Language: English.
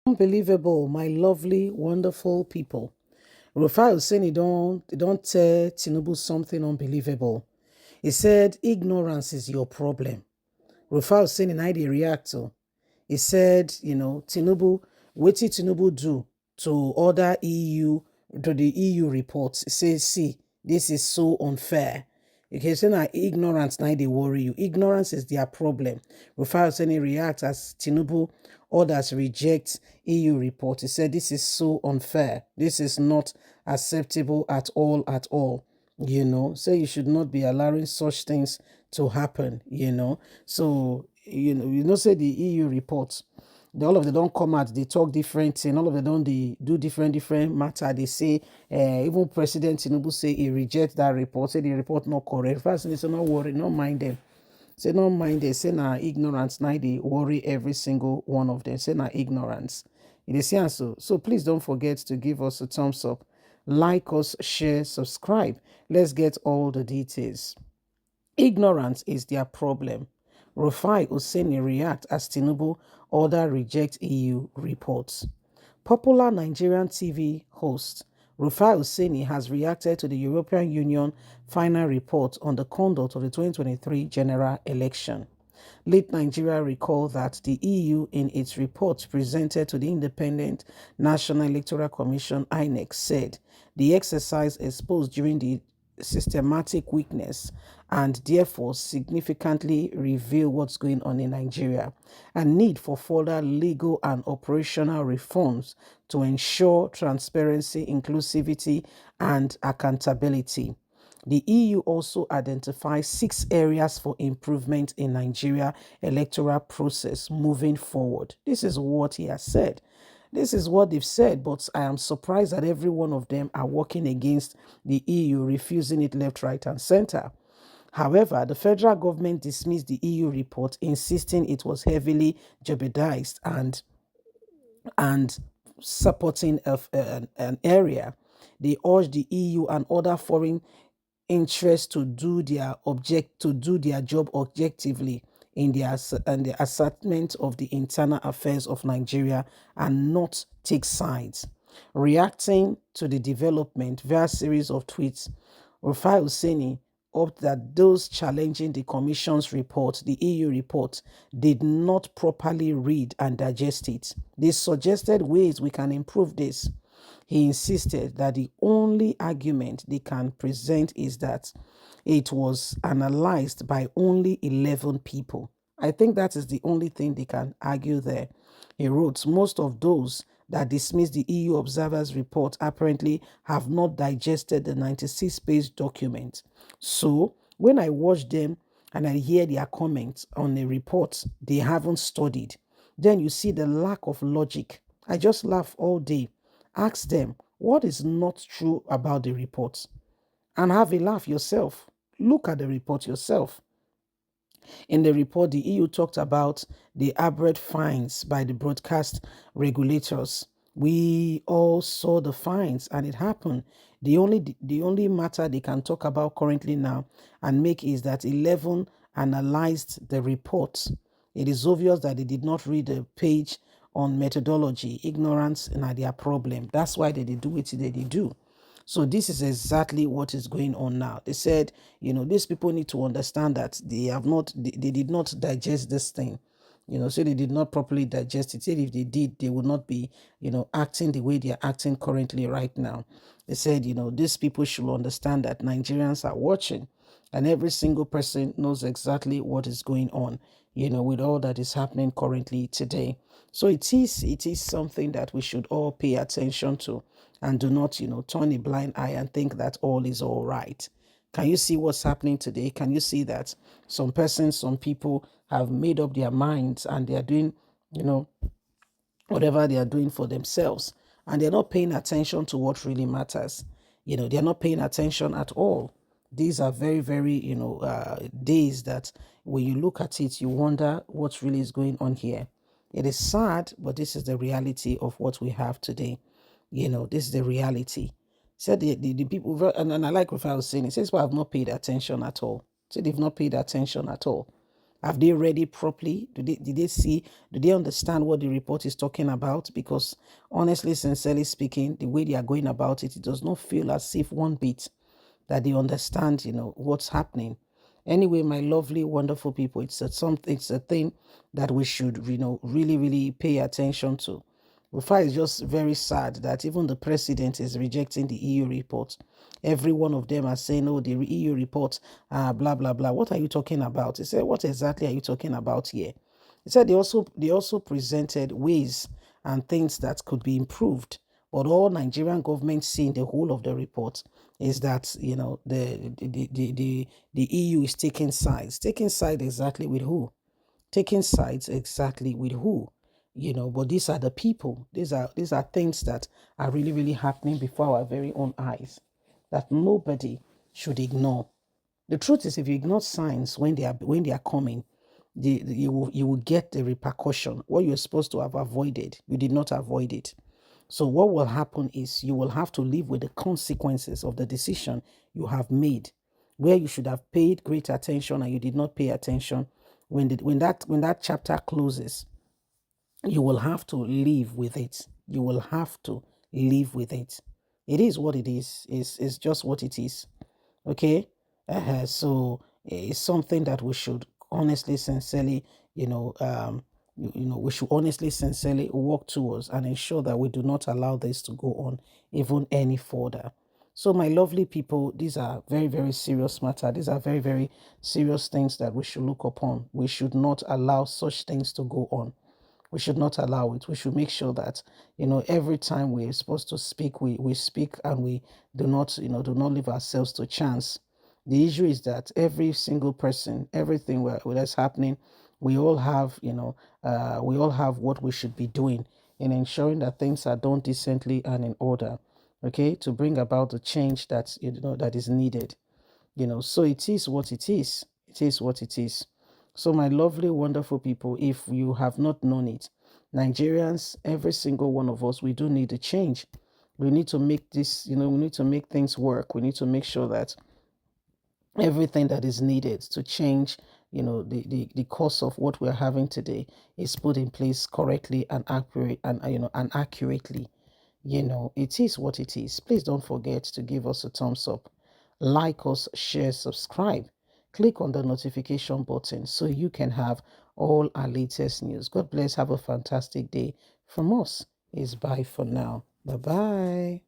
Unbelievable, my lovely, wonderful people. Rufai Oseni don't tell Tinubu something unbelievable. He said, ignorance is your problem. Rufai Oseni na dey react to. He said, Tinubu, what did Tinubu do to order EU, to the EU reports? He says, see, this is so unfair. Okay, so now ignorance now they worry you. Ignorance is their problem. Rufai Oseni reacts as Tinubu orders reject EU report. He said this is so unfair. This is not acceptable at all, at all. So you should not be allowing such things to happen. So, say the EU reports, all of them don't come out, they talk different and all of them don't they do different matter. They say even President Tinubu say he reject that report, say the report not correct. First, they say not worry, not mind them. Say not mind them, say na ignorance, now they worry every single one of them. Say na ignorance. It is here so please don't forget to give us a thumbs up, like us, share, subscribe. Let's get all the details. Ignorance is their problem. Rufai Oseni react as Tinubu order reject EU reports. Popular Nigerian TV host Rufai Oseni has reacted to the European Union final report on the conduct of the 2023 general election. Let Nigeria recall that the EU, in its report presented to the Independent National Electoral Commission (INEC), said the exercise exposed during the systematic weakness and therefore significantly reveal what's going on in Nigeria and need for further legal and operational reforms to ensure transparency, inclusivity, and accountability. The EU also identifies 6 areas for improvement in Nigeria electoral process moving forward. This is what he has said. This is what they've said, but I am surprised that every one of them are working against the EU, refusing it left, right, and center. However, the federal government dismissed the EU report, insisting it was heavily jeopardized and supporting an area. They urged the EU and other foreign interests to do their job objectively in the assessment of the internal affairs of Nigeria and not take sides. Reacting to the development via a series of tweets, Rufai Oseni hoped that those challenging the Commission's report, the EU report, did not properly read and digest it. They suggested ways we can improve this. He insisted that the only argument they can present is that it was analyzed by only 11 people. I think that is the only thing they can argue there. He wrote, most of those that dismissed the EU Observer's report apparently have not digested the 96-page document. So, when I watch them and I hear their comments on the report they haven't studied, then you see the lack of logic. I just laugh all day. Ask them what is not true about the report and have a laugh yourself. Look at the report yourself. In the report, the EU talked about the aberrant fines by the broadcast regulators. We all saw the fines and it happened. The only matter they can talk about currently now and make is that 11 analyzed the report. It is obvious that they did not read the page on methodology. Ignorance is their problem. That's why they do it they do. So this is exactly what is going on now. They said, these people need to understand that they did not digest this thing. So they did not properly digest it. Said if they did, they would not be, acting the way they are acting currently right now. They said, these people should understand that Nigerians are watching and every single person knows exactly what is going on, with all that is happening currently today. So it is something that we should all pay attention to and do not, turn a blind eye and think that all is all right. Can you see what's happening today? Can you see that some people have made up their minds and they are doing, whatever they are doing for themselves and they're not paying attention to what really matters. They're not paying attention at all. These are very, very, days that when you look at it, you wonder what really is going on here. It is sad, but this is the reality of what we have today. This is the reality. Said the people, and I like what I was saying. It says, well, I've not paid attention at all. Said they've not paid attention at all. Have they read it properly? Did they see, do they understand what the report is talking about? Because honestly, sincerely speaking, the way they are going about it, it does not feel as if one bit that they understand, what's happening. Anyway, my lovely, wonderful people, it's a thing that we should, really, really pay attention to. Rufai is just very sad that even the president is rejecting the EU report. Every one of them are saying, oh, the EU report, blah, blah, blah. What are you talking about? He said, what exactly are you talking about here? He said they also presented ways and things that could be improved. But all Nigerian government see in the whole of the report is that, the EU is taking sides. Taking sides exactly with who? Taking sides exactly with who? But these are the people. These are things that are really, really happening before our very own eyes that nobody should ignore. The truth is, if you ignore signs when they are coming, you will get the repercussion. What you're supposed to have avoided, you did not avoid it. So what will happen is you will have to live with the consequences of the decision you have made, where you should have paid great attention and you did not pay attention. When that chapter closes, you will have to live with it. You will have to live with it. It is what it is. It's just what it is. Okay. So it's something that we should honestly, sincerely, we should honestly, sincerely work towards and ensure that we do not allow this to go on even any further. So, my lovely people, these are very, very serious matter. These are very, very serious things that we should look upon. We should not allow such things to go on. We should not allow it. We should make sure that, every time we're supposed to speak, we speak and we do not leave ourselves to chance. The issue is that every single person, everything that's happening, we all have what we should be doing in ensuring that things are done decently and in order, okay, to bring about the change that is needed. So it is what it is. It is what it is. So, my lovely, wonderful people, if you have not known it, Nigerians, every single one of us, we do need a change. We need to make this, we need to make things work. We need to make sure that everything that is needed to change, the course of what we're having today is put in place correctly and accurate and accurately. It is what it is. Please don't forget to give us a thumbs up, like us, share, subscribe. Click on the notification button so you can have all our latest news. God bless. Have a fantastic day. From us is bye for now. Bye bye.